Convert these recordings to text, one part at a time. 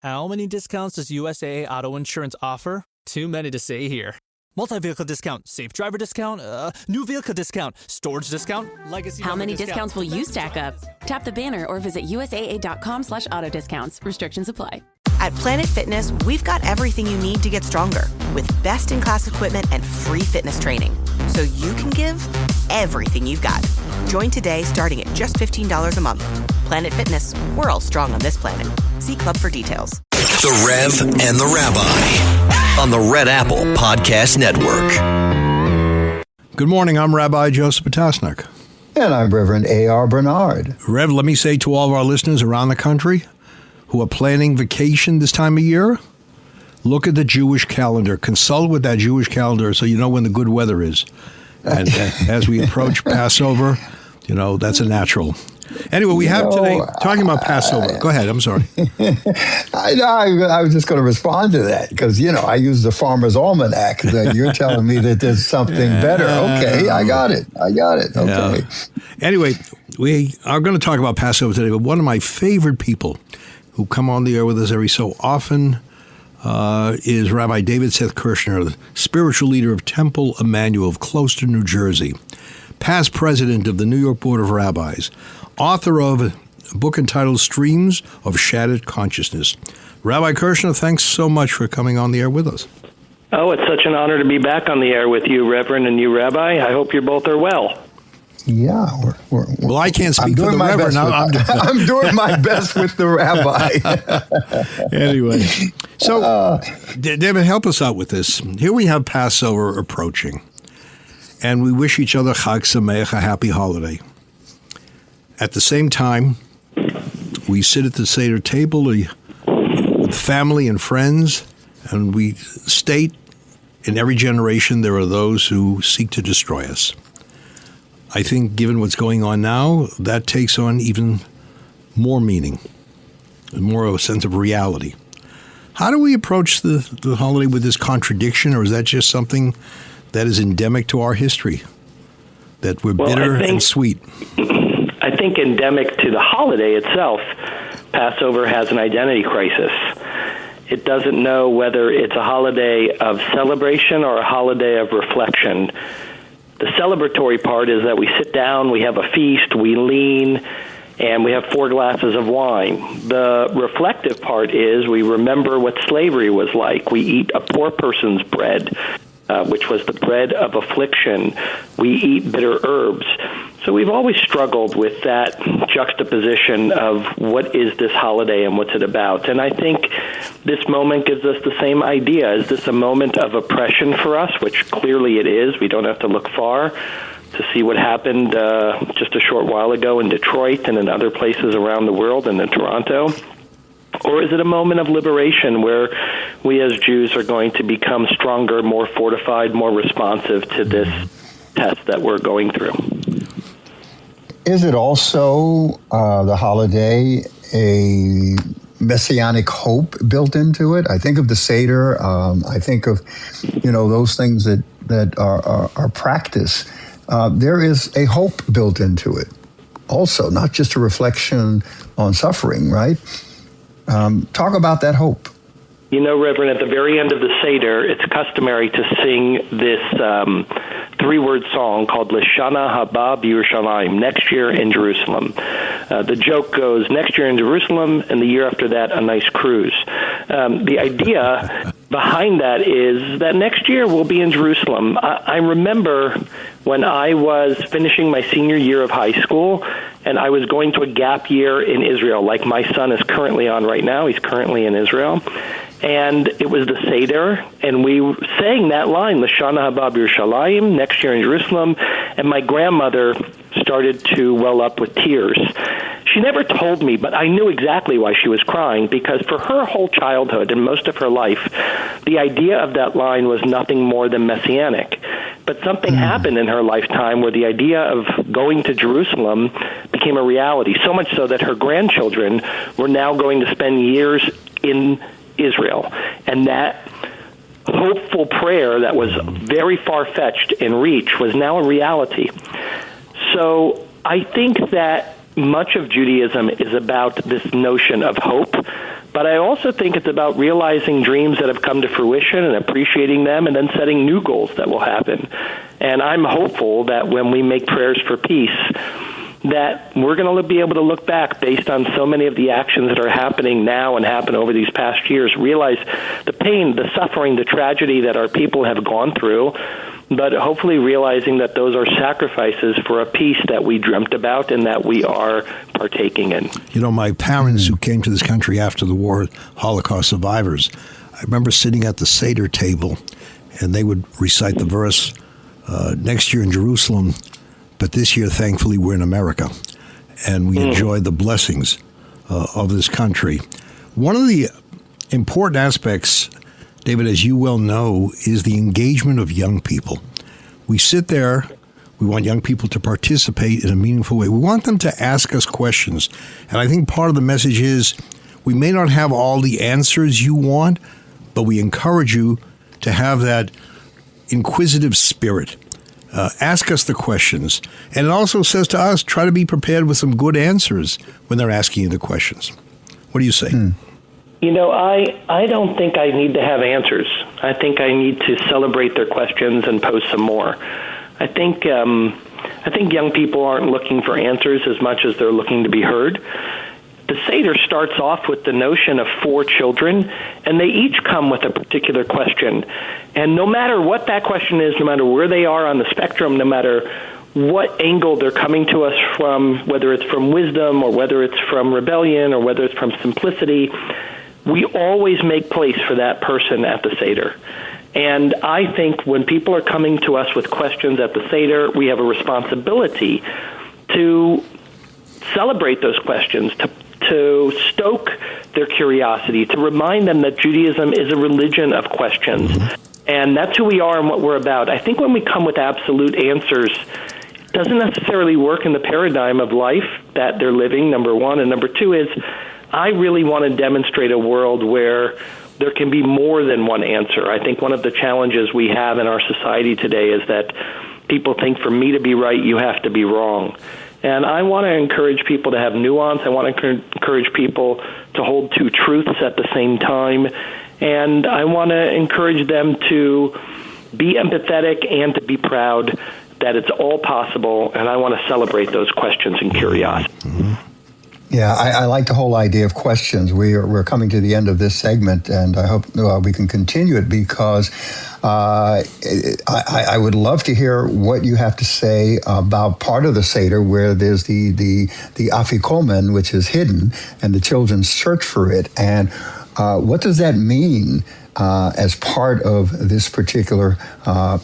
How many discounts does USAA Auto Insurance offer? Too many to say here. Multi-vehicle discount, safe driver discount, new vehicle discount, storage discount, legacy. How many discounts will you stack up? Tap the banner or visit USAA.com/auto discounts. Restrictions apply. At Planet Fitness, we've got everything you need to get stronger with best-in-class equipment and free fitness training. So you can give everything you've got. Join today starting at just $15 a month. Planet Fitness, we're all strong on this planet. See Club for details. The Rev and the Rabbi on the Red Apple Podcast Network. Good morning, I'm Rabbi Joseph Potasnik. And I'm Reverend A.R. Bernard. Rev, let me say to all of our listeners around the country who are planning vacation this time of year, look at the Jewish calendar. Consult with that Jewish calendar so you know when the good weather is. And as we approach Passover, you know, that's a natural. Anyway, we have today, talking about Passover. Go ahead, I'm sorry. I was just going to respond to that because, you know, I use the Farmer's Almanac. You're telling me that there's something better. Okay, I got it. Okay. Yeah. Anyway, we are going to talk about Passover today, but one of my favorite people who come on the air with us every so often is Rabbi David Seth Kirshner, the spiritual leader of Temple Emmanuel of Closter, New Jersey, past president of the New York Board of Rabbis, author of a book entitled Streams of Shattered Consciousness. Rabbi Kirshner, thanks so much for coming on the air with us. Oh, it's such an honor to be back on the air with you, Reverend, and you, Rabbi. I hope you both are well. Yeah. Well, I can't speak for the Reverend. I'm doing my best with the Rabbi. Anyway, so David, help us out with this. Here we have Passover approaching, and we wish each other Chag Sameach, a happy holiday. At the same time, we sit at the Seder table with family and friends, and we state in every generation there are those who seek to destroy us. I think given what's going on now, that takes on even more meaning, and more of a sense of reality. How do we approach the holiday with this contradiction, or is that just something that is endemic to our history, that we're bitter and sweet? I think endemic to the holiday itself, Passover has an identity crisis. It doesn't know whether it's a holiday of celebration or a holiday of reflection. The celebratory part is that we sit down, we have a feast, we lean, and we have 4 glasses of wine. The reflective part is we remember what slavery was like. We eat a poor person's bread, which was the bread of affliction. We eat bitter herbs. So we've always struggled with that juxtaposition of what is this holiday and what's it about. And I think this moment gives us the same idea. Is this a moment of oppression for us, which clearly it is. We don't have to look far to see what happened just a short while ago in Detroit and in other places around the world and in Toronto. Or is it a moment of liberation where we as Jews are going to become stronger, more fortified, more responsive to this test that we're going through? Is it also the holiday a messianic hope built into it? I think of the Seder. I think of, you know, those things that are practice. There is a hope built into it also, not just a reflection on suffering, right? Talk about that hope. You know, Reverend, at the very end of the Seder, it's customary to sing this 3-word song called L'Shana Haba B'Yerushalayim, next year in Jerusalem. The joke goes, next year in Jerusalem, and the year after that, a nice cruise. The idea behind that is that next year we'll be in Jerusalem. I remember when I was finishing my senior year of high school, and I was going to a gap year in Israel, like my son is currently on right now. He's currently in Israel. And it was the Seder, and we sang that line, L'Shana Haba B'Yerushalayim, next year in Jerusalem, and my grandmother started to well up with tears. She never told me, but I knew exactly why she was crying, because for her whole childhood and most of her life, the idea of that line was nothing more than messianic. But something happened in her lifetime where the idea of going to Jerusalem became a reality, so much so that her grandchildren were now going to spend years in Israel. And that hopeful prayer that was very far-fetched in reach was now a reality. So I think that much of Judaism is about this notion of hope, But I also think it's about realizing dreams that have come to fruition and appreciating them and then setting new goals that will happen. And I'm hopeful that when we make prayers for peace, that we're going to be able to look back based on so many of the actions that are happening now and happen over these past years, realize the pain, the suffering, the tragedy that our people have gone through, but hopefully realizing that those are sacrifices for a peace that we dreamt about and that we are partaking in. You know, my parents who came to this country after the war, Holocaust survivors, I remember sitting at the Seder table, and they would recite the verse, next year in Jerusalem, but this year, thankfully, we're in America, and we enjoy the blessings of this country. One of the important aspects, David, as you well know, is the engagement of young people. We sit there, we want young people to participate in a meaningful way. We want them to ask us questions. And I think part of the message is we may not have all the answers you want, but we encourage you to have that inquisitive spirit. Ask us the questions. And it also says to us, try to be prepared with some good answers when they're asking you the questions. What do you say? You know, I don't think I need to have answers. I think I need to celebrate their questions and pose some more. I think young people aren't looking for answers as much as they're looking to be heard. The Seder starts off with the notion of 4 children, and they each come with a particular question. And no matter what that question is, no matter where they are on the spectrum, no matter what angle they're coming to us from, whether it's from wisdom or whether it's from rebellion or whether it's from simplicity, we always make place for that person at the Seder. And I think when people are coming to us with questions at the Seder, we have a responsibility to celebrate those questions, to stoke their curiosity, to remind them that Judaism is a religion of questions. And that's who we are and what we're about. I think when we come with absolute answers, it doesn't necessarily work in the paradigm of life that they're living, number one. And number two is, I really want to demonstrate a world where there can be more than one answer. I think one of the challenges we have in our society today is that people think for me to be right, you have to be wrong. And I want to encourage people to have nuance. I want to encourage people to hold 2 truths at the same time. And I want to encourage them to be empathetic and to be proud that it's all possible. And I want to celebrate those questions and curiosity. Yeah, I like the whole idea of questions. We're coming to the end of this segment, and I hope we can continue it because I would love to hear what you have to say about part of the Seder where there's the afikomen, which is hidden, and the children search for it. And what does that mean as part of this particular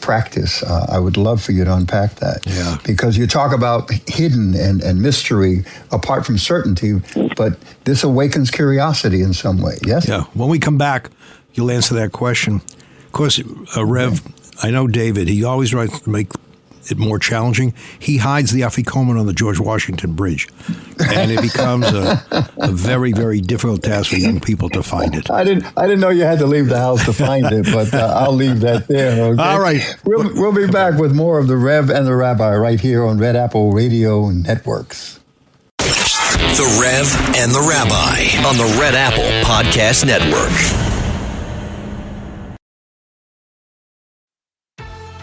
practice? I would love for you to unpack that. Yeah. Because you talk about hidden and mystery apart from certainty, but this awakens curiosity in some way, yes? Yeah. When we come back, you'll answer that question. Of course, Rev, I know David, he always tries to make it more challenging. He hides the afikomen on the George Washington Bridge, and it becomes a very, very difficult task for young people to find it. I didn't know you had to leave the house to find it, but I'll leave that there. Okay? All right. We'll be back with more of the Rev and the Rabbi right here on Red Apple Radio Networks. The Rev and the Rabbi on the Red Apple Podcast Network.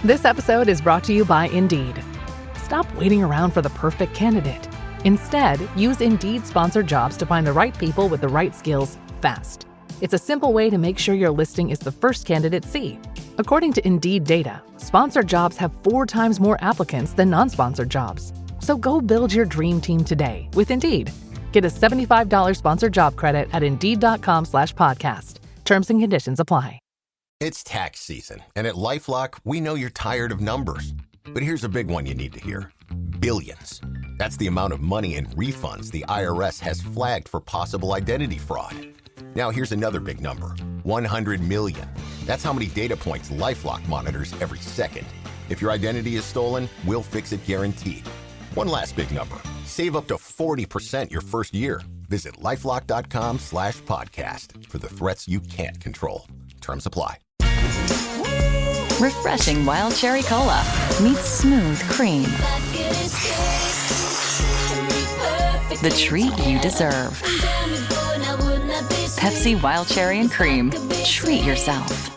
This episode is brought to you by Indeed. Stop waiting around for the perfect candidate. Instead, use Indeed sponsored jobs to find the right people with the right skills fast. It's a simple way to make sure your listing is the first candidates see. According to Indeed data, sponsored jobs have 4 times more applicants than non-sponsored jobs. So go build your dream team today with Indeed. Get a $75 sponsored job credit at Indeed.com/podcast. Terms and conditions apply. It's tax season, and at LifeLock, we know you're tired of numbers. But here's a big one you need to hear. Billions. That's the amount of money in refunds the IRS has flagged for possible identity fraud. Now here's another big number. 100 million. That's how many data points LifeLock monitors every second. If your identity is stolen, we'll fix it guaranteed. One last big number. Save up to 40% your first year. Visit LifeLock.com/podcast for the threats you can't control. Terms apply. Refreshing wild cherry cola meets smooth cream. The treat you deserve. Pepsi Wild Cherry and Cream. Treat yourself.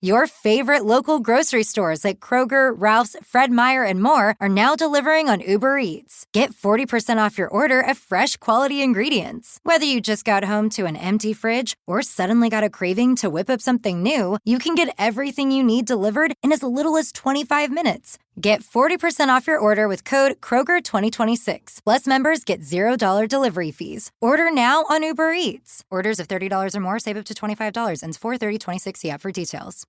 Your favorite local grocery stores like Kroger, Ralph's, Fred Meyer, and more are now delivering on Uber Eats. Get 40% off your order of fresh, quality ingredients. Whether you just got home to an empty fridge or suddenly got a craving to whip up something new, you can get everything you need delivered in as little as 25 minutes. Get 40% off your order with code Kroger2026. Plus, members get $0 delivery fees. Order now on Uber Eats. Orders of $30 or more save up to $25. Ends 4/30/26. See app for details.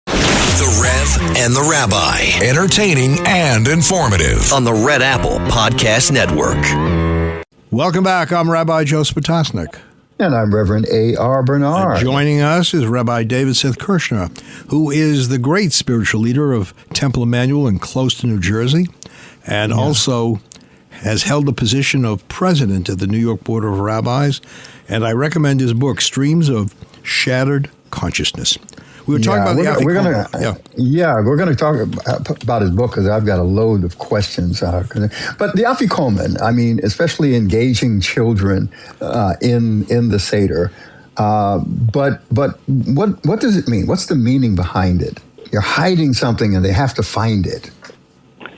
The Rev and the Rabbi. Entertaining and informative on the Red Apple Podcast Network. Welcome back. I'm Rabbi Joseph Potasnik. And I'm Reverend A.R. Bernard. Joining us is Rabbi David Seth Kirshner, who is the great spiritual leader of Temple Emmanuel in Closter, New Jersey, and also has held the position of president of the New York Board of Rabbis. And I recommend his book, Streams of Shattered Consciousness. We were talking about the we're going to talk about his book because I've got a load of questions. But the Afikomen, I mean, especially engaging children in the Seder. But what does it mean? What's the meaning behind it? You're hiding something and they have to find it.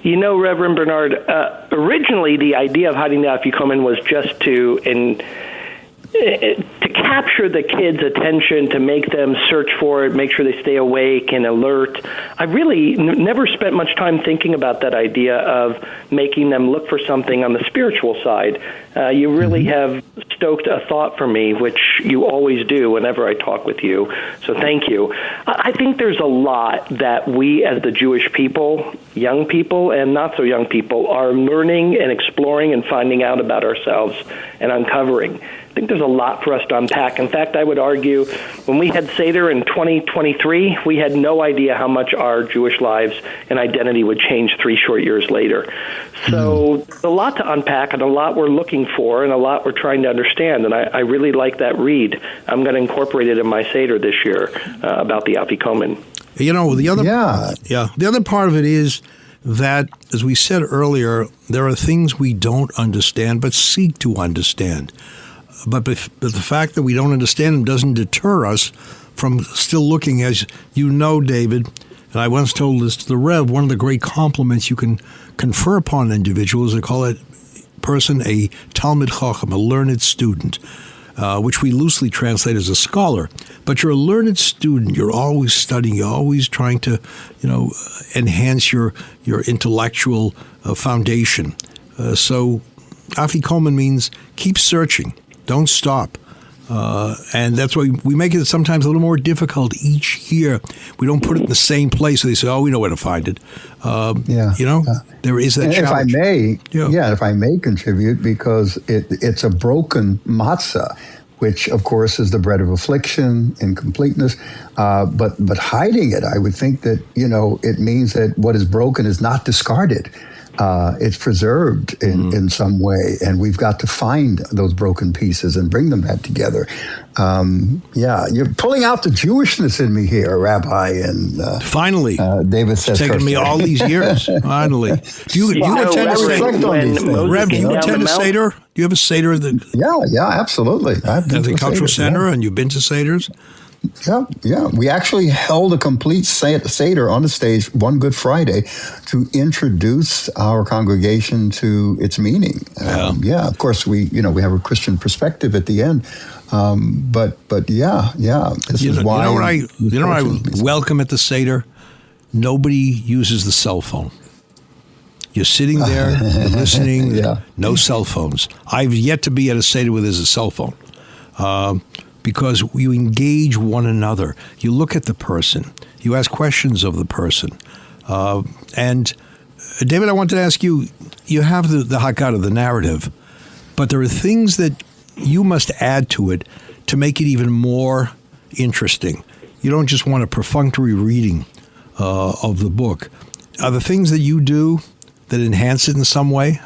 You know, Reverend Bernard, originally the idea of hiding the Afikomen was just to capture the kids' attention, to make them search for it, make sure they stay awake and alert. I really never spent much time thinking about that idea of making them look for something on the spiritual side. You really have stoked a thought for me, which you always do whenever I talk with you. So thank you. I think there's a lot that we as the Jewish people, young people and not so young people, are learning and exploring and finding out about ourselves and uncovering. I think there's a lot for us to unpack. In fact, I would argue when we had Seder in 2023, we had no idea how much our Jewish lives and identity would change 3 short years later. So there's a lot to unpack and a lot we're looking for and a lot we're trying to understand. And I really like that read. I'm going to incorporate it in my Seder this year about the Afikomen. You know, the other part of it is that, as we said earlier, there are things we don't understand but seek to understand. But the fact that we don't understand them doesn't deter us from still looking. As you know, David, and I once told this to the Rev, one of the great compliments you can confer upon an individual is to call that person a Talmid Chacham, a learned student, which we loosely translate as a scholar. But you're a learned student. You're always studying. You're always trying to, enhance your intellectual foundation. So Afikomen means keep searching. Don't stop. And that's why we make it sometimes a little more difficult each year. We don't put it in the same place. So they say, we know where to find it. There is that challenge. If I may contribute, because it's a broken matzah, which, of course, is the bread of affliction, incompleteness. But hiding it, I would think that, it means that what is broken is not discarded. It's preserved in some way, and we've got to find those broken pieces and bring them back together. You're pulling out the Jewishness in me here, Rabbi, and finally, David Seth Kirshner. It's taken me all these years. Finally, do you attend a Seder? Rev, do you attend a Seder? Do you have a Seder? Yeah, absolutely. At the Cultural Center, and you've been to Seders? Yeah. We actually held a complete Seder on the stage one Good Friday to introduce our congregation to its meaning. Of course, we have a Christian perspective at the end. This is why. You know what I welcome at the Seder? Nobody uses the cell phone. You're sitting there, you're listening, no cell phones. I've yet to be at a Seder where there's a cell phone. Because you engage one another. You look at the person. You ask questions of the person. And David, I wanted to ask you, you have the Haggadah, the narrative, but there are things that you must add to it to make it even more interesting. You don't just want a perfunctory reading of the book. Are there things that you do that enhance it in some way?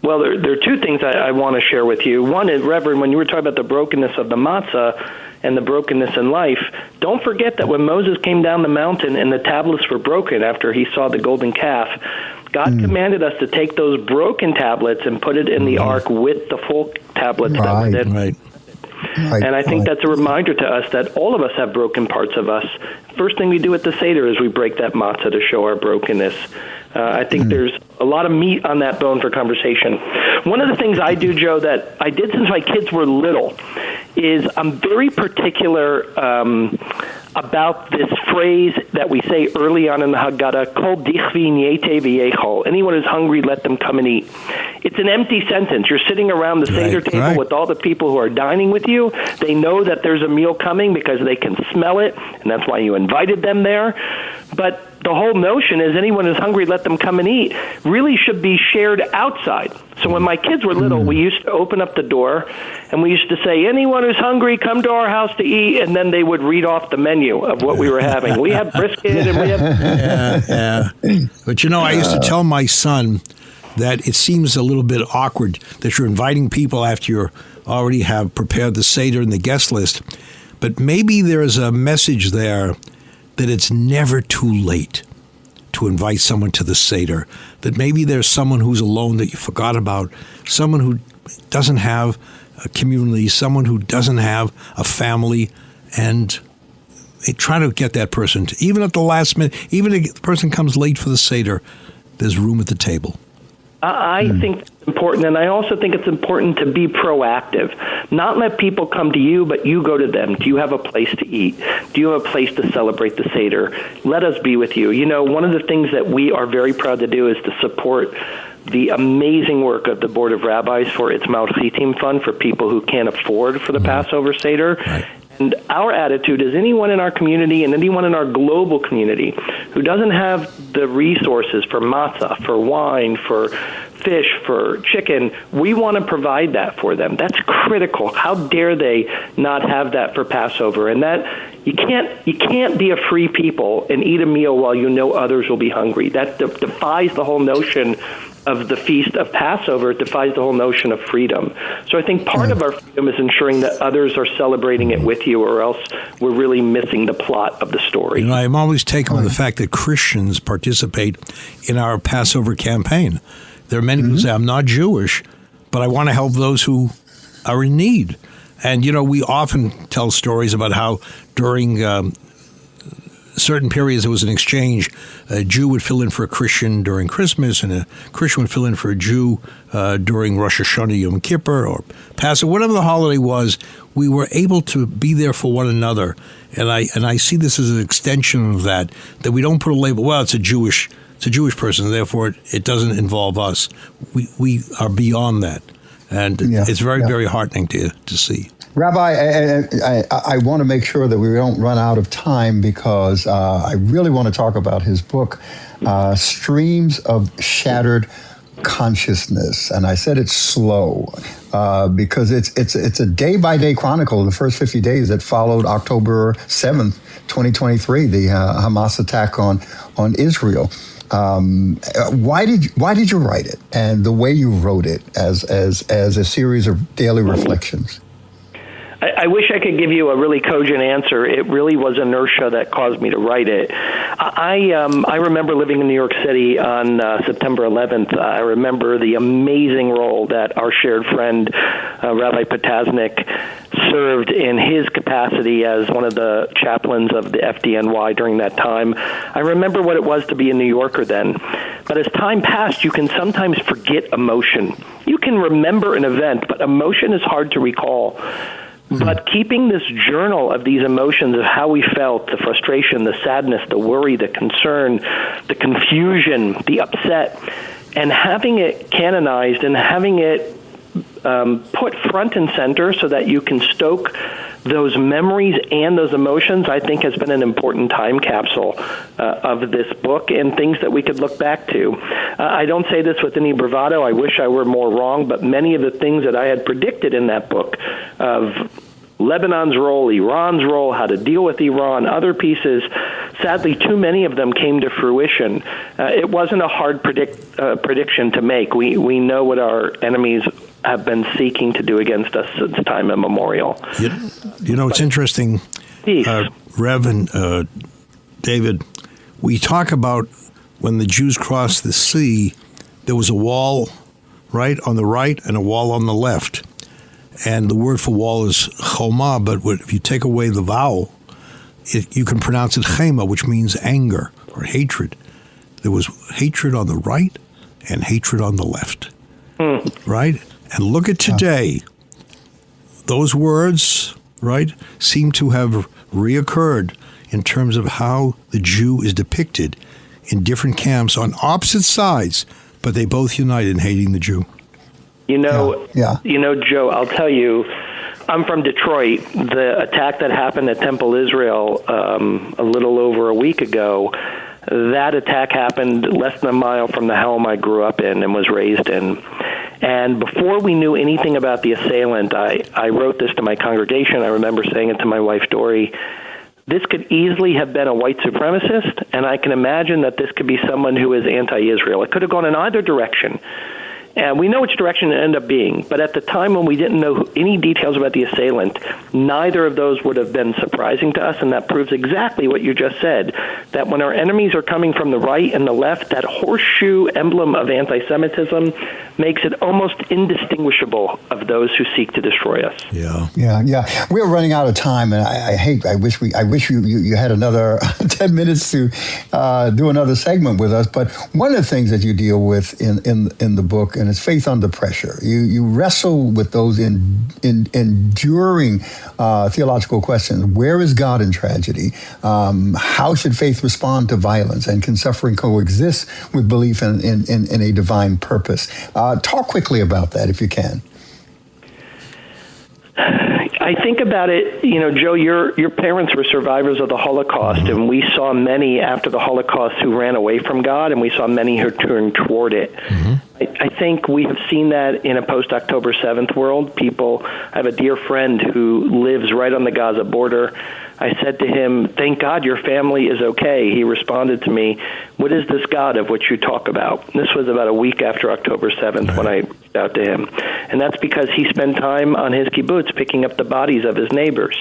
Well, there are two things I want to share with you. One is, Reverend, when you were talking about the brokenness of the matzah and the brokenness in life, don't forget that when Moses came down the mountain and the tablets were broken after he saw the golden calf, God commanded us to take those broken tablets and put it in the ark with the full tablets that was in. Right. Right, and I think that's a reminder to us that all of us have broken parts of us. First thing we do at the Seder is we break that matzah to show our brokenness. I think there's a lot of meat on that bone for conversation. One of the things I do, Joe, that I did since my kids were little, is I'm very particular about this phrase that we say early on in the Haggadah, Kol dichvi niete v'yechol. Anyone who's hungry, let them come and eat. It's an empty sentence. You're sitting around the Seder table with all the people who are dining with you. They know that there's a meal coming because they can smell it, and that's why you invited them there. But the whole notion is anyone who's hungry, let them come and eat, really should be shared outside. So when my kids were little, we used to open up the door, and we used to say, anyone who's hungry, come to our house to eat, and then they would read off the menu of what we were having. We have brisket, and we have... Yeah. But, I used to tell my son that it seems a little bit awkward that you're inviting people after you already have prepared the Seder and the guest list. But maybe there's a message there that it's never too late to invite someone to the Seder, that maybe there's someone who's alone that you forgot about, someone who doesn't have a community, someone who doesn't have a family, and try to get that person to, even at the last minute, even if the person comes late for the Seder, there's room at the table. I think it's important, and I also think it's important to be proactive. Not let people come to you, but you go to them. Do you have a place to eat? Do you have a place to celebrate the Seder? Let us be with you. One of the things that we are very proud to do is to support the amazing work of the Board of Rabbis for its Mount Chitim Fund for people who can't afford for the Passover Seder. Right. And our attitude is anyone in our community and anyone in our global community who doesn't have the resources for matzah, for wine, for fish, for chicken, we want to provide that for them. That's critical. How dare they not have that for Passover? And that you can't be a free people and eat a meal while you know others will be hungry. That defies the whole notion of the feast of Passover. It defies the whole notion of freedom. So I think part of our freedom is ensuring that others are celebrating it with you, or else we're really missing the plot of the story. I'm always taken with the fact that Christians participate in our Passover campaign. There are many who say, I'm not Jewish, but I want to help those who are in need. And, we often tell stories about how during certain periods there was an exchange. A Jew would fill in for a Christian during Christmas, and a Christian would fill in for a Jew during Rosh Hashanah, Yom Kippur, or Passover, whatever the holiday was. We were able to be there for one another, and I see this as an extension of that we don't put a label. Well, it's a Jewish person, therefore it doesn't involve us. We are beyond that, and it's very, very heartening to see. Rabbi, I want to make sure that we don't run out of time because I really want to talk about his book, Streams of Shattered Consciousness. And I said it's slow because it's a day-by-day chronicle of the first 50 days that followed October 7th, 2023, the Hamas attack on Israel. Why did you write it, and the way you wrote it as a series of daily reflections? I wish I could give you a really cogent answer. It really was inertia that caused me to write it. I remember living in New York City on September 11th. I remember the amazing role that our shared friend, Rabbi Potasnik, served in his capacity as one of the chaplains of the FDNY during that time. I remember what it was to be a New Yorker then. But as time passed, you can sometimes forget emotion. You can remember an event, but emotion is hard to recall. But keeping this journal of these emotions of how we felt, the frustration, the sadness, the worry, the concern, the confusion, the upset, and having it canonized and having it put front and center so that you can stoke those memories and those emotions, I think has been an important time capsule of this book and things that we could look back to. I don't say this with any bravado. I wish I were more wrong, but many of the things that I had predicted in that book of Lebanon's role, Iran's role, how to deal with Iran, other pieces, sadly, too many of them came to fruition. It wasn't a hard prediction to make. We know what our enemies have been seeking to do against us since time immemorial. It's interesting, Reverend David, we talk about when the Jews crossed the sea, there was a wall right on the right and a wall on the left. And the word for wall is choma, but if you take away the vowel, you can pronounce it chema, which means anger or hatred. There was hatred on the right and hatred on the left, right? And look at today. Those words, right, seem to have reoccurred in terms of how the Jew is depicted in different camps on opposite sides, but they both unite in hating the Jew. You know, Joe, I'll tell you, I'm from Detroit. The attack that happened at Temple Israel a little over a week ago, that attack happened less than a mile from the home I grew up in and was raised in. And before we knew anything about the assailant, I wrote this to my congregation. I remember saying it to my wife, Dory. This could easily have been a white supremacist, and I can imagine that this could be someone who is anti-Israel. It could have gone in either direction. And we know which direction it ended up being. But at the time when we didn't know any details about the assailant, neither of those would have been surprising to us. And that proves exactly what you just said, that when our enemies are coming from the right and the left, that horseshoe emblem of anti-Semitism makes it almost indistinguishable of those who seek to destroy us. Yeah. We're running out of time, and I wish you had another 10 minutes to do another segment with us. But one of the things that you deal with in the book, and it's faith under pressure. You wrestle with those enduring theological questions. Where is God in tragedy? How should faith respond to violence? And can suffering coexist with belief in a divine purpose? Talk quickly about that, if you can. I think about it, Joe, your parents were survivors of the Holocaust, and we saw many after the Holocaust who ran away from God, and we saw many who turned toward it. I think we have seen that in a post-October 7th world. I have a dear friend who lives right on the Gaza border. I said to him, "Thank God your family is okay." He responded to me, "What is this God of which you talk about?" And this was about a week after October 7th when I reached out to him. And that's because he spent time on his kibbutz picking up the bodies of his neighbors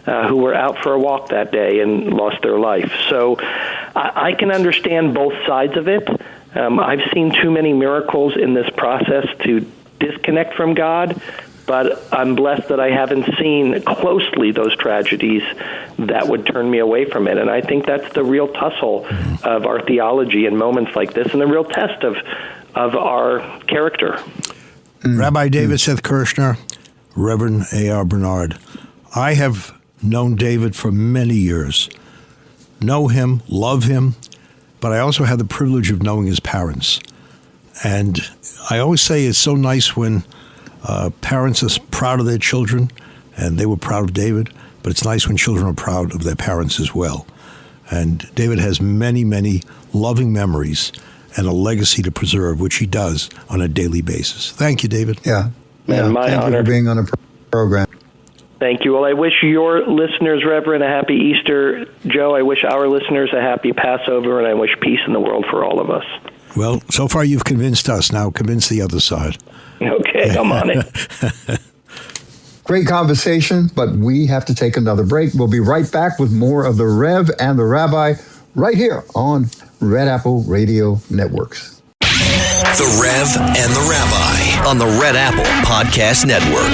who were out for a walk that day and lost their life. So I can understand both sides of it. I've seen too many miracles in this process to disconnect from God, but I'm blessed that I haven't seen closely those tragedies that would turn me away from it. And I think that's the real tussle of our theology in moments like this, and the real test of our character. Rabbi David Seth Kirshner, Reverend A.R. Bernard. I have known David for many years, know him, love him, but I also had the privilege of knowing his parents. And I always say it's so nice when parents are proud of their children, and they were proud of David, but it's nice when children are proud of their parents as well. And David has many, many loving memories and a legacy to preserve, which he does on a daily basis. Thank you, David. My Thank honor. you for being on a program. Thank you. Well, I wish your listeners, Reverend, a happy Easter. Joe, I wish our listeners a happy Passover, and I wish peace in the world for all of us. Well, so far you've convinced us. Now convince the other side. Okay, I'm on it. Great conversation, but we have to take another break. We'll be right back with more of the Rev and the Rabbi right here on Red Apple Radio Networks. The Rev and the Rabbi on the Red Apple Podcast Network.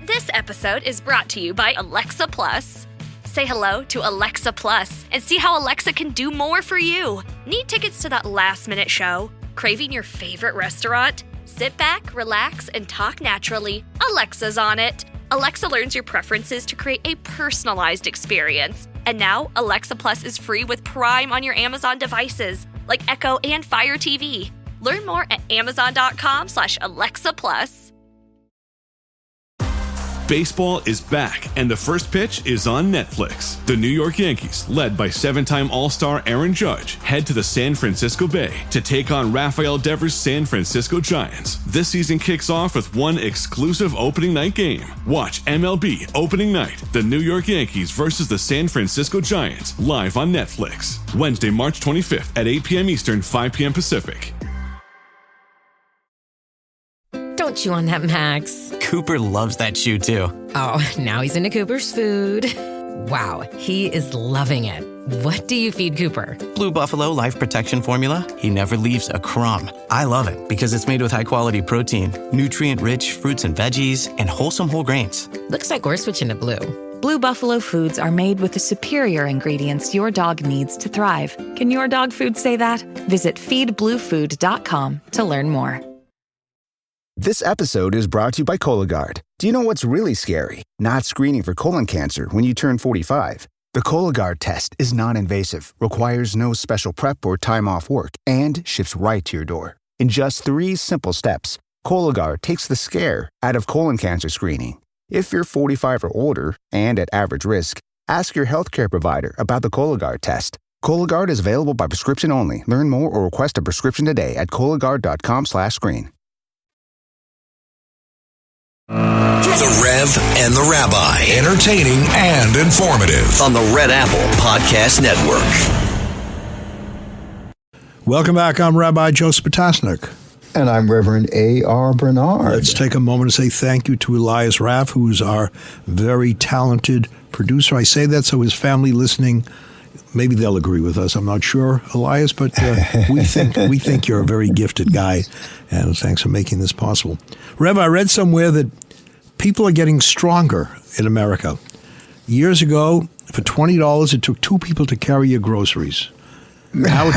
This episode is brought to you by Alexa Plus. Say hello to Alexa Plus and see how Alexa can do more for you. Need tickets to that last-minute show? Craving your favorite restaurant? Sit back, relax, and talk naturally. Alexa's on it. Alexa learns your preferences to create a personalized experience. And now, Alexa Plus is free with Prime on your Amazon devices, like Echo and Fire TV. Learn more at Amazon.com/Alexa Plus. Baseball is back, and the first pitch is on Netflix. The New York Yankees, led by 7-time All-Star Aaron Judge, head to the San Francisco Bay to take on Rafael Devers' San Francisco Giants. This season kicks off with one exclusive opening night game. Watch MLB Opening Night, the New York Yankees versus the San Francisco Giants, live on Netflix. Wednesday, March 25th at 8 p.m. Eastern, 5 p.m. Pacific. Don't chew on that, Max. Cooper loves that chew, too. Oh, now he's into Cooper's food. Wow, he is loving it. What do you feed Cooper? Blue Buffalo Life Protection Formula. He never leaves a crumb. I love it because it's made with high-quality protein, nutrient-rich fruits and veggies, and wholesome whole grains. Looks like we're switching to Blue. Blue Buffalo foods are made with the superior ingredients your dog needs to thrive. Can your dog food say that? Visit feedbluefood.com to learn more. This episode is brought to you by Cologuard. Do you know what's really scary? Not screening for colon cancer when you turn 45. The Cologuard test is non-invasive, requires no special prep or time off work, and ships right to your door. In just 3 simple steps, Cologuard takes the scare out of colon cancer screening. If you're 45 or older and at average risk, ask your healthcare provider about the Cologuard test. Cologuard is available by prescription only. Learn more or request a prescription today at Cologuard.com/screen. The Rev and the Rabbi. Entertaining and informative on the Red Apple Podcast Network. Welcome back. I'm Rabbi Joseph Potasnik. And I'm Reverend A.R. Bernard. Let's take a moment to say thank you to Elias Raff, who is our very talented producer. I say that so his family listening, maybe they'll agree with us. I'm not sure, Elias, but we think you're a very gifted guy, and thanks for making this possible. Rev, I read somewhere that people are getting stronger in America. Years ago, for $20, it took 2 people to carry your groceries. Now it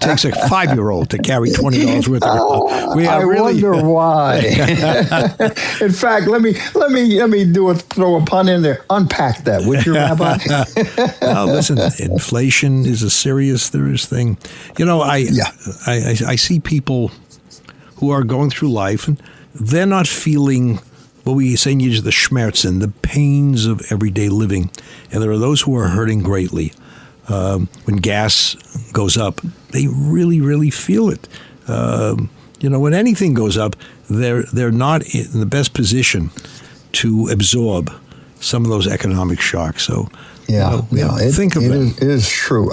takes a 5-year-old to carry $20 worth of. I wonder why. In fact, let me throw a pun in there. Unpack that, would you, Rabbi? Well, listen, inflation is a serious thing. You know, I see people who are going through life and they're not feeling what we say in Yiddish, the schmerzen, the pains of everyday living, and there are those who are hurting greatly. When gas goes up, they really, really feel it. When anything goes up, they're not in the best position to absorb some of those economic shocks. So, think of it. It is true.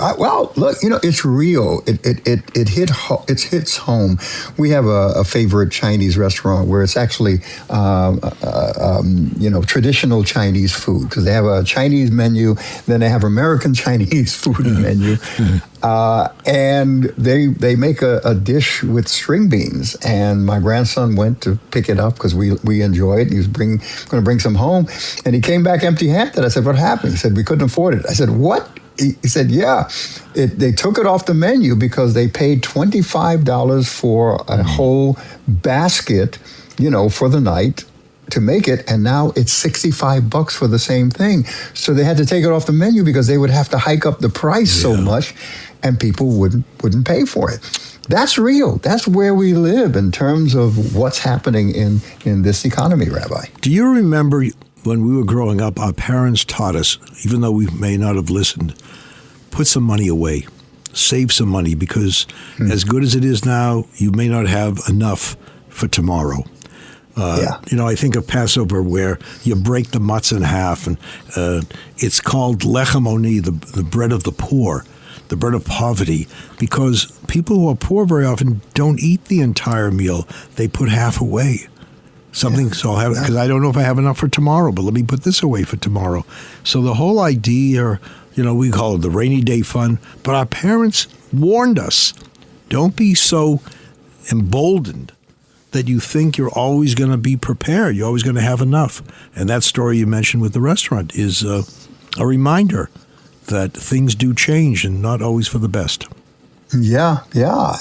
Look, it's real. It hits home. We have a favorite Chinese restaurant where it's actually, traditional Chinese food, because they have a Chinese menu, then they have American Chinese food menu, and they make a dish with string beans. And my grandson went to pick it up because we enjoy it. He was going to bring some home, and he came back empty-handed. I said, "What happened?" He said, "We couldn't afford it." I said, "What?" He said, "Yeah, they took it off the menu because they paid $25 for a whole basket, for the night to make it, and now it's $65 for the same thing. So they had to take it off the menu because they would have to hike up the price so much, and people wouldn't pay for it." That's real. That's where we live in terms of what's happening in this economy, Rabbi. Do you remember when we were growing up, our parents taught us, even though we may not have listened, put some money away, save some money, because as good as it is now, you may not have enough for tomorrow. I think of Passover where you break the matzah in half, and it's called lechem oni, the bread of the poor, the bread of poverty, because people who are poor very often don't eat the entire meal. They put half away. So I'll have, because I don't know if I have enough for tomorrow, but let me put this away for tomorrow. So the whole idea, we call it the rainy day fund, but our parents warned us, don't be so emboldened that you think you're always going to be prepared. You're always going to have enough. And that story you mentioned with the restaurant is a reminder that things do change and not always for the best. Yeah.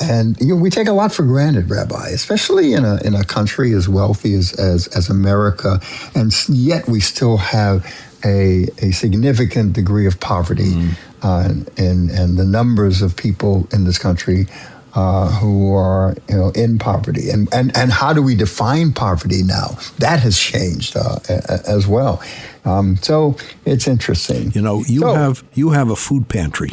And we take a lot for granted, Rabbi, especially in a country as wealthy as America, and yet we still have a significant degree of poverty, and the numbers of people in this country who are in poverty, and how do we define poverty now? That has changed as well. So it's interesting. You have a food pantry.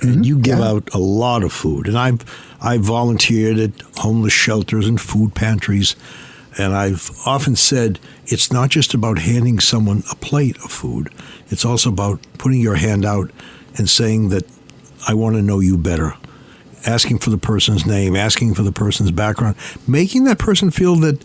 And you give out a lot of food. And I've volunteered at homeless shelters and food pantries. And I've often said it's not just about handing someone a plate of food. It's also about putting your hand out and saying that I want to know you better. Asking for the person's name, asking for the person's background, making that person feel that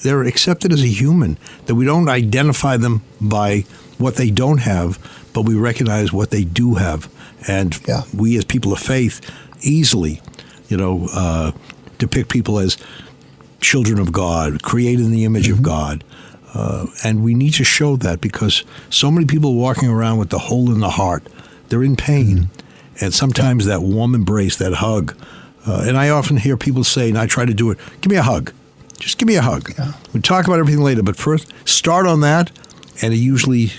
they're accepted as a human, that we don't identify them by what they don't have, but we recognize what they do have. And we as people of faith easily, depict people as children of God, created in the image of God. And we need to show that because so many people walking around with the hole in the heart, they're in pain. And sometimes that warm embrace, that hug. And I often hear people say, and I try to do it, give me a hug. Just give me a hug. Yeah. We talk about everything later, but first, start on that, and it usually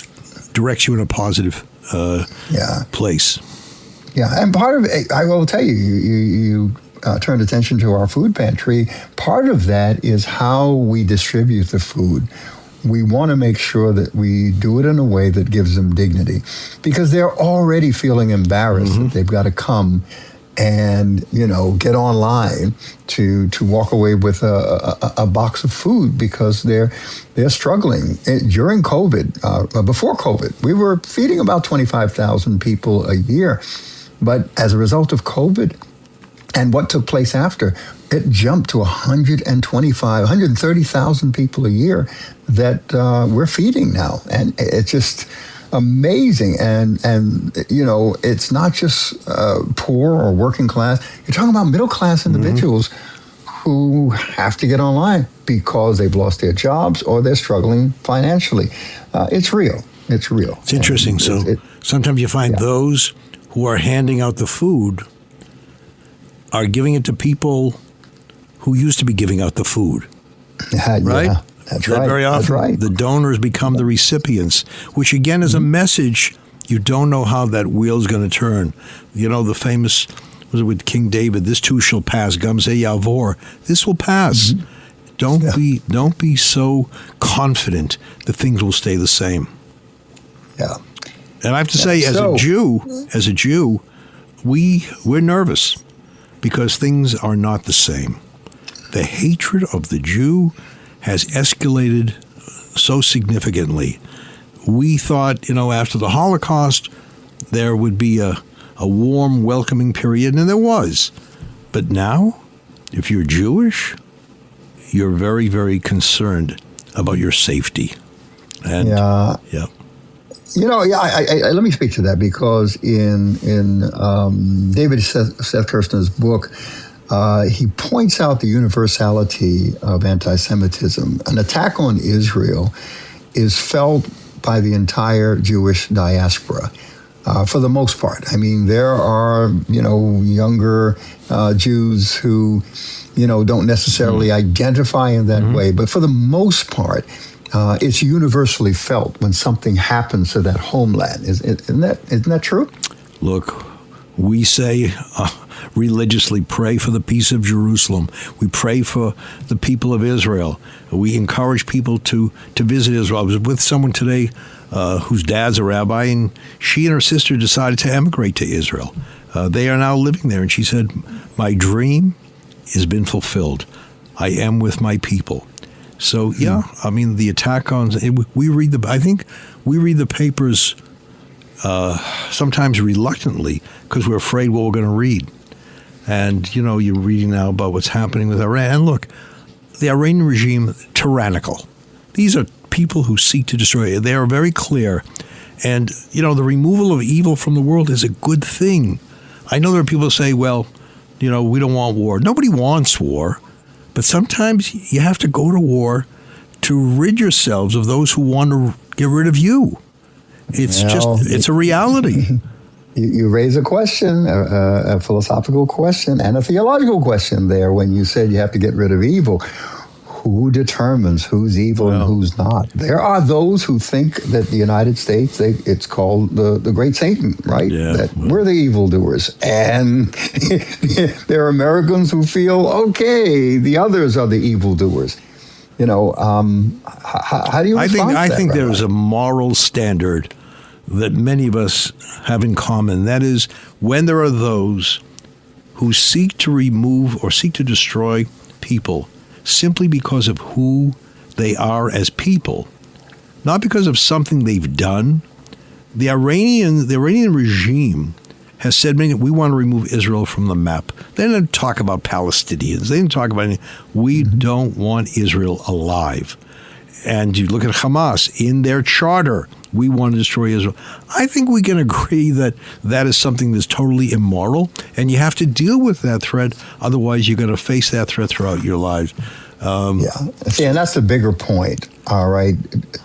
directs you in a positive place. Yeah, and part of it, I will tell you, you turned attention to our food pantry. Part of that is how we distribute the food. We want to make sure that we do it in a way that gives them dignity, because they're already feeling embarrassed that they've got to come and, get online to walk away with a box of food because they're struggling. During COVID, before COVID, we were feeding about 25,000 people a year. But as a result of COVID and what took place after, it jumped to 130,000 people a year that we're feeding now. And it's just amazing. And it's not just poor or working class. You're talking about middle class individuals who have to get online because they've lost their jobs or they're struggling financially. It's real. It's real. It's interesting. Sometimes you find those who are handing out the food are giving it to people who used to be giving out the food. Right? Yeah, that's right. Very often, the donors become the recipients, which again is a message. You don't know how that wheel's going to turn. The famous, was it with King David? This too shall pass. Gam ze yavor. This will pass. Don't be so confident that things will stay the same. Yeah. And I have to say, as a Jew, we're nervous because things are not the same. The hatred of the Jew has escalated so significantly. We thought, after the Holocaust, there would be a warm, welcoming period, and there was. But now, if you're Jewish, you're very, very concerned about your safety. And let me speak to that because in David Seth Kirshner's book, he points out the universality of anti-Semitism. An attack on Israel is felt by the entire Jewish diaspora, for the most part. I mean, there are, younger Jews who, don't necessarily identify in that way, but for the most part, it's universally felt when something happens to that homeland. Isn't that true? Look, we say religiously pray for the peace of Jerusalem. We pray for the people of Israel. We encourage people to visit Israel. I was with someone today whose dad's a rabbi, and she and her sister decided to emigrate to Israel. They are now living there, and she said, my dream has been fulfilled. I am with my people. So, the attack on... I think we read the papers sometimes reluctantly because we're afraid what we're going to read. And, you're reading now about what's happening with Iran. And look, the Iranian regime, tyrannical. These are people who seek to destroy it. They are very clear. And, the removal of evil from the world is a good thing. I know there are people who say, well, we don't want war. Nobody wants war. But sometimes you have to go to war to rid yourselves of those who want to get rid of you. It's a reality. You raise a question, a philosophical question and a theological question there when you said you have to get rid of evil. Who determines who's evil and who's not? There are those who think that the United States, it's called the Great Satan, right? That we're the evildoers. And there are Americans who feel, okay, the others are the evildoers. How do you respond to that? I think there's a moral standard that many of us have in common. That is, when there are those who seek to remove or seek to destroy people simply because of who they are as people, not because of something they've done. The Iranian regime has said, we want to remove Israel from the map. They didn't talk about Palestinians. They didn't talk about anything. We don't want Israel alive. And you look at Hamas, in their charter, We want to destroy Israel. I think we can agree that that is something that's totally immoral, and you have to deal with that threat. Otherwise, you're going to face that threat throughout your lives. See, and that's the bigger point, all right?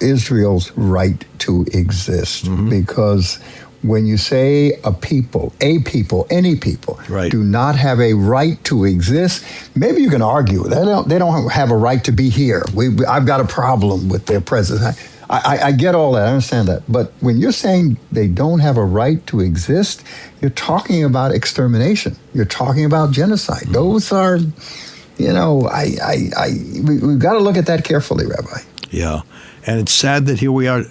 Israel's right to exist, because when you say any people, do not have a right to exist, maybe you can argue they don't have a right to be here. I've got a problem with their presence. I get all that. I understand that. But when you're saying they don't have a right to exist, you're talking about extermination. You're talking about genocide. Those are, we've got to look at that carefully, Rabbi. Yeah. And it's sad that here we are,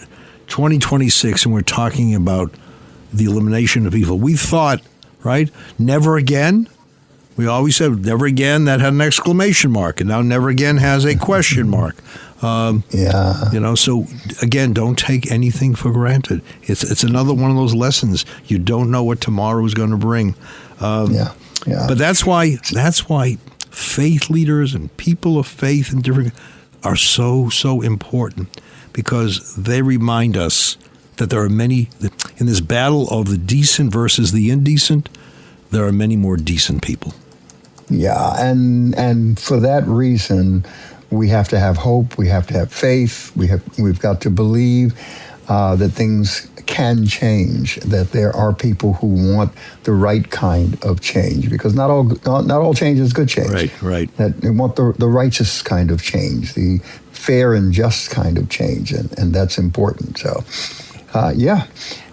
2026, and we're talking about the elimination of evil. We thought, right, never again. We always said never again. That had an exclamation mark, and now never again has a question mark. So again, don't take anything for granted. It's another one of those lessons. You don't know what tomorrow is going to bring. But that's why faith leaders and people of faith and different are so important, because they remind us that there are many, in this battle of the decent versus the indecent, there are many more decent people. Yeah, and for that reason, we have to have hope. We have to have faith. We've got to believe that things can change. That there are people who want the right kind of change, because not all change is good change. Right. That they want the righteous kind of change, the fair and just kind of change, and that's important. So,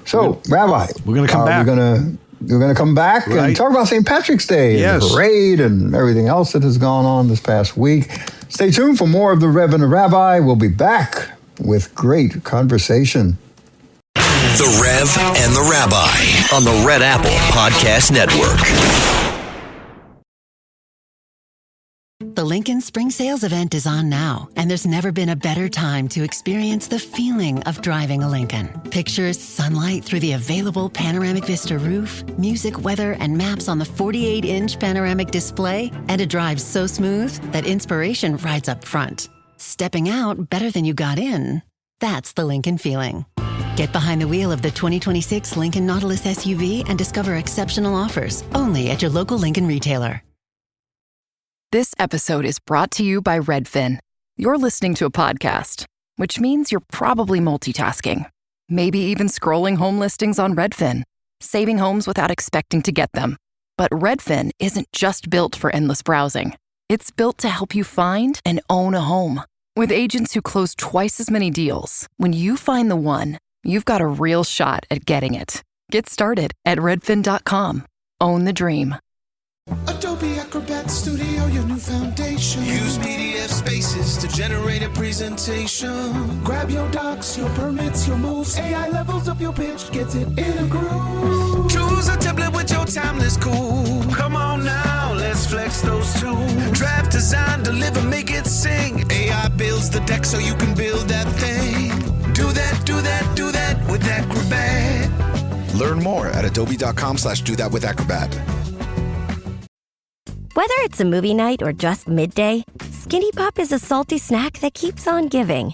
So, Rabbi, we're going to come back. We're going to come back and talk about St. Patrick's Day and the parade and everything else that has gone on this past week. Stay tuned for more of the Reverend A.R. Rabbi. We'll be back with great conversation. The Rev and the Rabbi on the Red Apple Podcast Network. The Lincoln Spring Sales event is on now, and there's never been a better time to experience the feeling of driving a Lincoln. Pictures, sunlight through the available panoramic vista roof, music, weather, and maps on the 48-inch panoramic display, and a drive so smooth that inspiration rides up front. Stepping out better than you got in. That's the Lincoln feeling. Get behind the wheel of the 2026 Lincoln Nautilus SUV and discover exceptional offers only at your local Lincoln retailer. This episode is brought to you by Redfin. You're listening to a podcast, which means you're probably multitasking. Maybe even scrolling home listings on Redfin, saving homes without expecting to get them. But Redfin isn't just built for endless browsing. It's built to help you find and own a home. With agents who close twice as many deals, when you find the one, you've got a real shot at getting it. Get started at redfin.com. Own the dream. Adobe Acrobat Studio, your new foundation. Use PDF spaces to generate a presentation. Grab your docs, your permits, your moves. AI levels up your pitch, gets it in a groove. Choose a template with your timeless cool. Come on now, let's flex those tools. Draft, design, deliver, make it sing. AI builds the deck so you can build that thing. Do that with Acrobat. Learn more at adobe.com/do-that-with-acrobat. Whether it's a movie night or just midday, Skinny Pop is a salty snack that keeps on giving.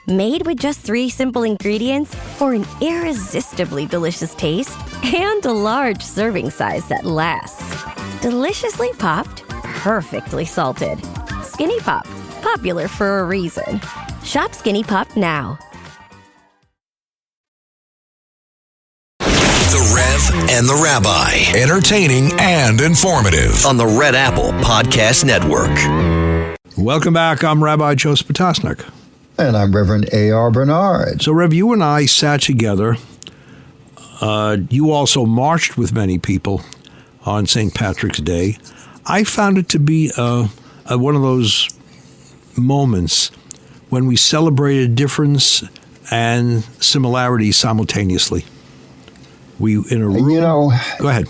Made with just 3 simple ingredients for an irresistibly delicious taste and a large serving size that lasts. Deliciously popped, perfectly salted. Skinny Pop, popular for a reason. Shop Skinny Pop now. The Rev and the Rabbi. Entertaining and informative on the Red Apple Podcast Network. Welcome back. I'm Rabbi Joseph Potasnik. And I'm Reverend A.R. Bernard. So, Rev, you and I sat together. You also marched with many people on St. Patrick's Day. I found it to be one of those moments when we celebrated difference and similarity simultaneously. We in a room. Go ahead.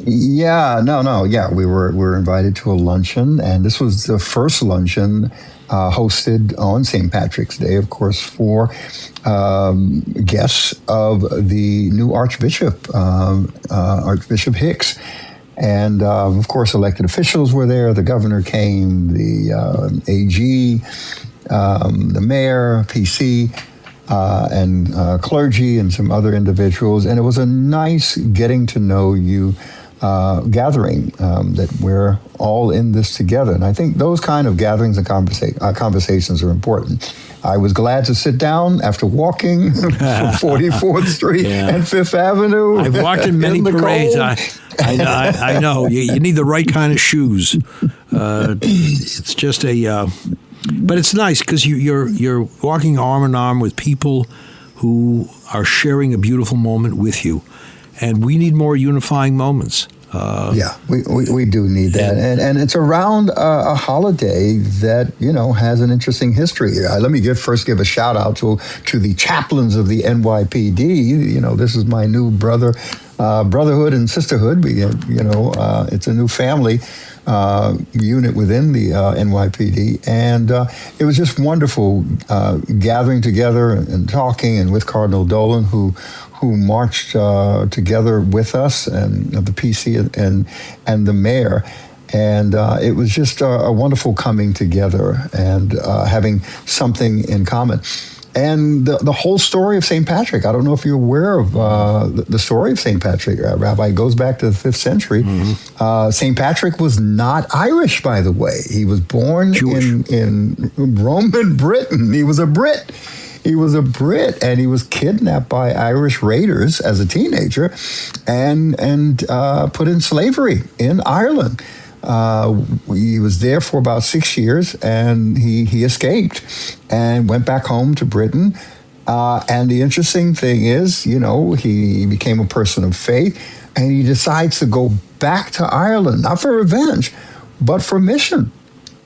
Yeah, we were invited to a luncheon, and this was the first luncheon hosted on St. Patrick's Day, of course, for guests of the new Archbishop, Archbishop Hicks. And, of course, elected officials were there. The governor came, the AG, the mayor, PC. and clergy and some other individuals. And it was a nice getting to know you gathering, that we're all in this together. And I think those kind of gatherings and conversations are important. I was glad to sit down after walking from 44th Street and 5th Avenue. I've walked in many parades. I know. You need the right kind of shoes. It's just but it's nice because you're walking arm in arm with people who are sharing a beautiful moment with you. And we need more unifying moments. We do need that. And it's around a holiday that, has an interesting history. Let me first give a shout out to the chaplains of the NYPD. This is my new brotherhood and sisterhood. It's a new family unit within the NYPD. And it was just wonderful gathering together and talking, and with Cardinal Dolan, who marched together with us, and the PC and the mayor. And it was just a wonderful coming together and having something in common. And the whole story of St. Patrick, I don't know if you're aware of the story of St. Patrick, Rabbi. It goes back to the 5th century. Mm-hmm. St. Patrick was not Irish, by the way. He was born in Roman Britain. He was a Brit. And he was kidnapped by Irish raiders as a teenager and put in slavery in Ireland. He was there for about 6 years, and he escaped and went back home to Britain. And the interesting thing is, he became a person of faith, and he decides to go back to Ireland, not for revenge, but for mission.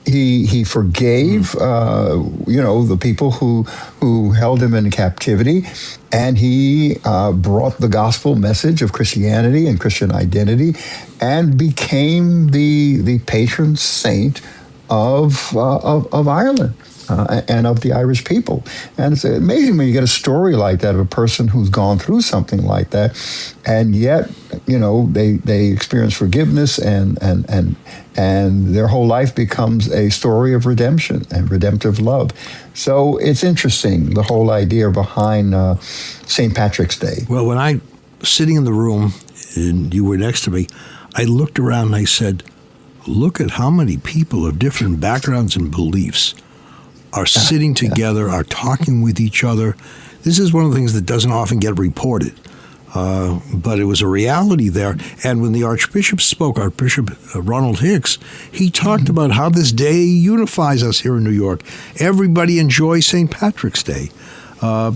He forgave, the people who held him in captivity, and he brought the gospel message of Christianity and Christian identity, and became the patron saint of Ireland. And of the Irish people. And it's amazing when you get a story like that of a person who's gone through something like that, and yet, they experience forgiveness, and their whole life becomes a story of redemption and redemptive love. So it's interesting, the whole idea behind St. Patrick's Day. Well, when I was sitting in the room and you were next to me, I looked around and I said, look at how many people of different backgrounds and beliefs are sitting together, are talking with each other. This is one of the things that doesn't often get reported, but it was a reality there. And when the Archbishop spoke, Archbishop Ronald Hicks, he talked about how this day unifies us here in New York. Everybody enjoys St. Patrick's Day.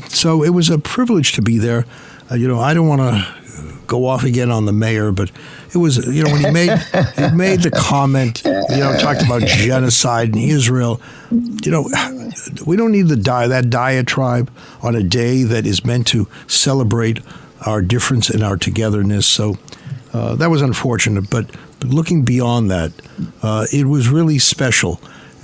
So it was a privilege to be there. I don't want to go off again on the mayor, but it was, when he made the comment, talked about genocide in Israel. We don't need that diatribe on a day that is meant to celebrate our difference and our togetherness. So that was unfortunate, but looking beyond that, it was really special.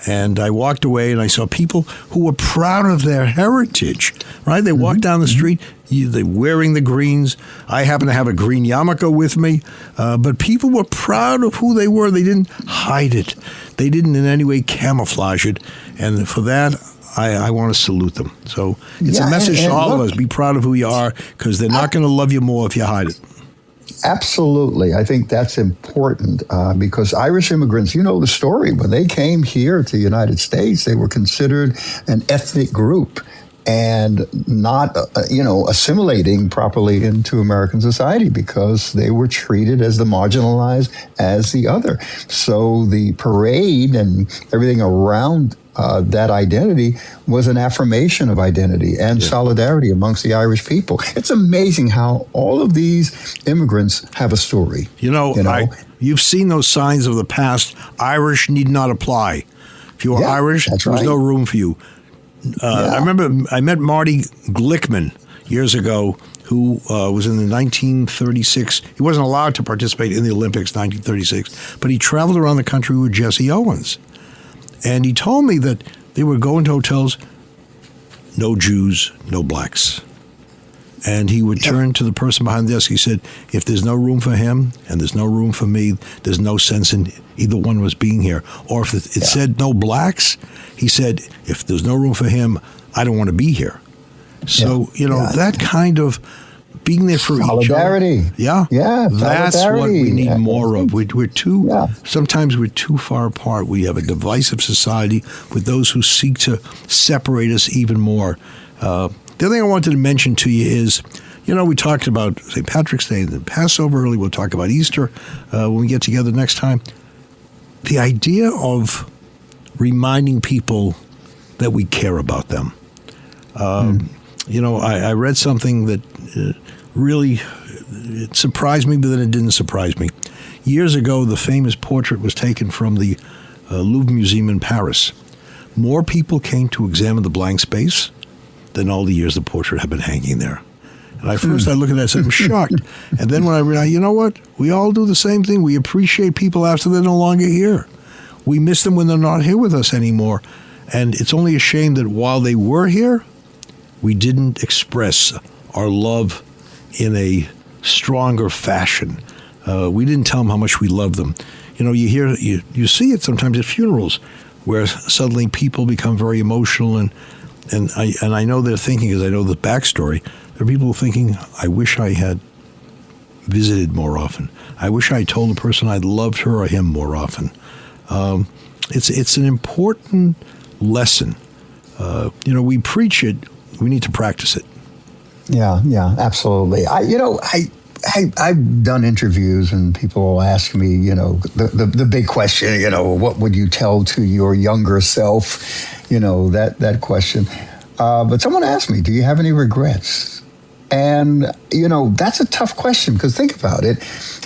And I walked away and I saw people who were proud of their heritage, right? They walked down the street, they're wearing the greens. I happen to have a green yarmulke with me, but people were proud of who they were. They didn't hide it. They didn't in any way camouflage it. And for that, I want to salute them. So it's a message to all of us. Be proud of who you are, because they're not going to love you more if you hide it. Absolutely. I think that's important because Irish immigrants, the story, when they came here to the United States, they were considered an ethnic group and not, assimilating properly into American society because they were treated as the marginalized as the other. So the parade and everything around that identity was an affirmation of identity and solidarity amongst the Irish people. It's amazing how all of these immigrants have a story. You've seen those signs of the past. Irish need not apply. If you are Irish, there's no room for you. I remember I met Marty Glickman years ago, who was in the 1936. He wasn't allowed to participate in the Olympics, 1936, but he traveled around the country with Jesse Owens. And he told me that they would go into hotels, no Jews, no blacks. And he would turn to the person behind the desk. He said, if there's no room for him and there's no room for me, there's no sense in either one of us being here. Or if it said no blacks, he said, if there's no room for him, I don't want to be here. So, that kind of being there for solidarity. Each other. Yeah. Yeah. That's what we need more of. Sometimes we're too far apart. We have a divisive society with those who seek to separate us even more. The other thing I wanted to mention to you is, we talked about St. Patrick's Day and the Passover early. We'll talk about Easter when we get together next time. The idea of reminding people that we care about them. I read something that really it surprised me, but then it didn't surprise me. Years ago, the famous portrait was taken from the Louvre Museum in Paris. More people came to examine the blank space than all the years the portrait had been hanging there. And I look at that and said, I'm shocked. And then when I realized, you know what? We all do the same thing. We appreciate people after they're no longer here. We miss them when they're not here with us anymore. And it's only a shame that while they were here, we didn't express our love in a stronger fashion. We didn't tell them how much we love them. You see it sometimes at funerals where suddenly people become very emotional and I know they're thinking, because I know the backstory, there are people thinking, I wish I had visited more often. I wish I told the person I loved her or him more often. It's an important lesson. We preach it. We need to practice it. Yeah, absolutely. I've done interviews and people ask me, the big question, what would you tell to your younger self? That question. But someone asked me, do you have any regrets? And, that's a tough question because think about it.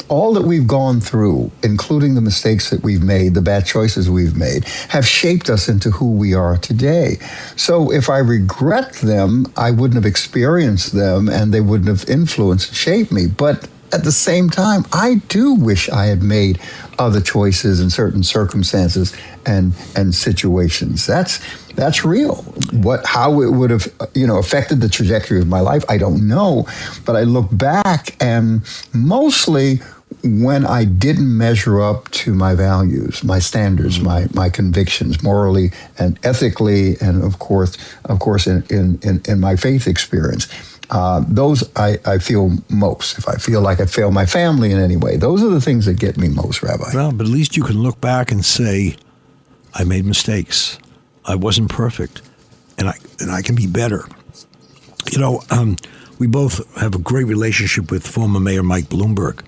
All that we've gone through, including the mistakes that we've made, the bad choices we've made, have shaped us into who we are today. So if I regret them, I wouldn't have experienced them and they wouldn't have influenced and shaped me. But at the same time, I do wish I had made other choices in certain circumstances and situations. That's real. How it would have, affected the trajectory of my life, I don't know. But I look back and mostly when I didn't measure up to my values, my standards, my convictions, morally and ethically, and of course, in my faith experience. Those I feel most. If I feel like I failed my family in any way, those are the things that get me most, Rabbi. Well, but at least you can look back and say, I made mistakes. I wasn't perfect, and I can be better. We both have a great relationship with former Mayor Mike Bloomberg,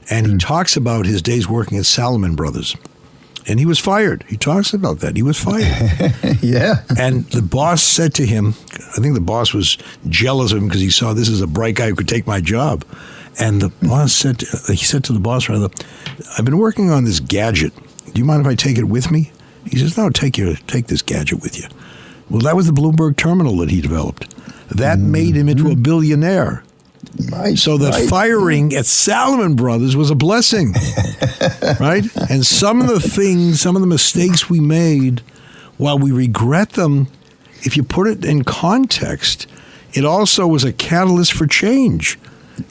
and he talks about his days working at Salomon Brothers. And he was fired. He talks about that. He was fired. Yeah. And the boss said to him, I think the boss was jealous of him because he saw this as a bright guy who could take my job. And the boss said to the boss, I've been working on this gadget. Do you mind if I take it with me? He says, no, take this gadget with you. Well, that was the Bloomberg terminal that he developed. That made him into a billionaire. Right, so the firing at Salomon Brothers was a blessing, right? And some of the mistakes we made, while we regret them, if you put it in context, it also was a catalyst for change.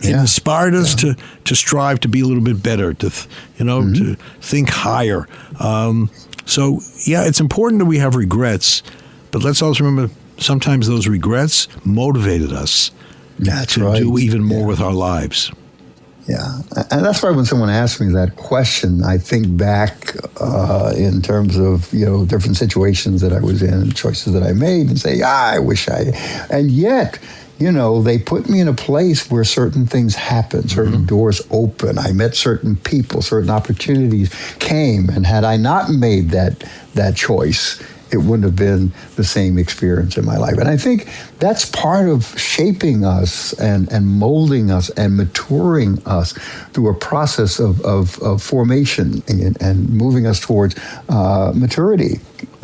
It inspired us to strive to be a little bit better, to think higher. It's important that we have regrets, but let's also remember sometimes those regrets motivated us. To do even more with our lives. Yeah, and that's why when someone asks me that question, I think back in terms of, different situations that I was in and choices that I made and say, I wish and yet, they put me in a place where certain things happened, certain doors open. I met certain people, certain opportunities came, and had I not made that choice, it wouldn't have been the same experience in my life. And I think that's part of shaping us and molding us and maturing us through a process of formation and moving us towards maturity.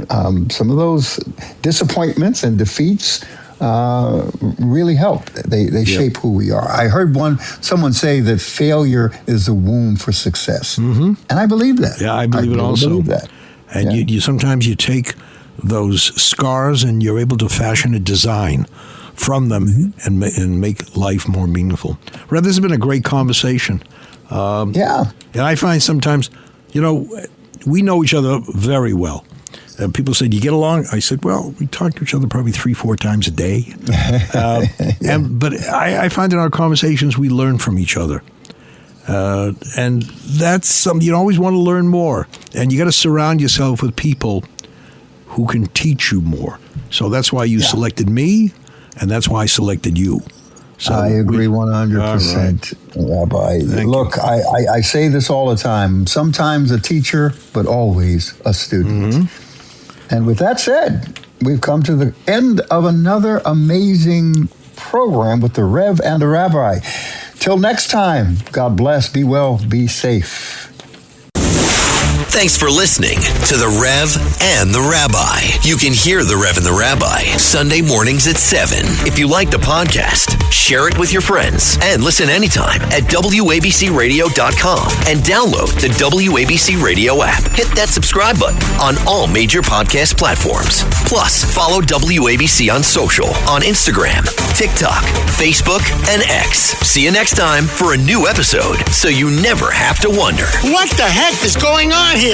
Some of those disappointments and defeats really help. They shape who we are. I heard someone say that failure is the womb for success. And I believe that. Yeah, I believe it also. Believe that. And you sometimes you take those scars and you're able to fashion a design from them and make life more meaningful. Rev, this has been a great conversation. And I find sometimes, we know each other very well. People said, "You get along?" I said, "Well, we talk to each other probably 3-4 times a day." But I find in our conversations we learn from each other. And that's something you always want to learn more. And you got to surround yourself with people who can teach you more. So that's why you selected me, and that's why I selected you. So I agree 100%, Rabbi. Look, I say this all the time. Sometimes a teacher, but always a student. And with that said, we've come to the end of another amazing program with the Rev and the Rabbi. Till next time, God bless, be well, be safe. Thanks for listening to The Rev and the Rabbi. You can hear The Rev and the Rabbi Sunday mornings at 7. If you like the podcast, share it with your friends and listen anytime at WABCRadio.com and download the WABC Radio app. Hit that subscribe button on all major podcast platforms. Plus, follow WABC on social on Instagram, TikTok, Facebook, and X. See you next time for a new episode so you never have to wonder. What the heck is going on here?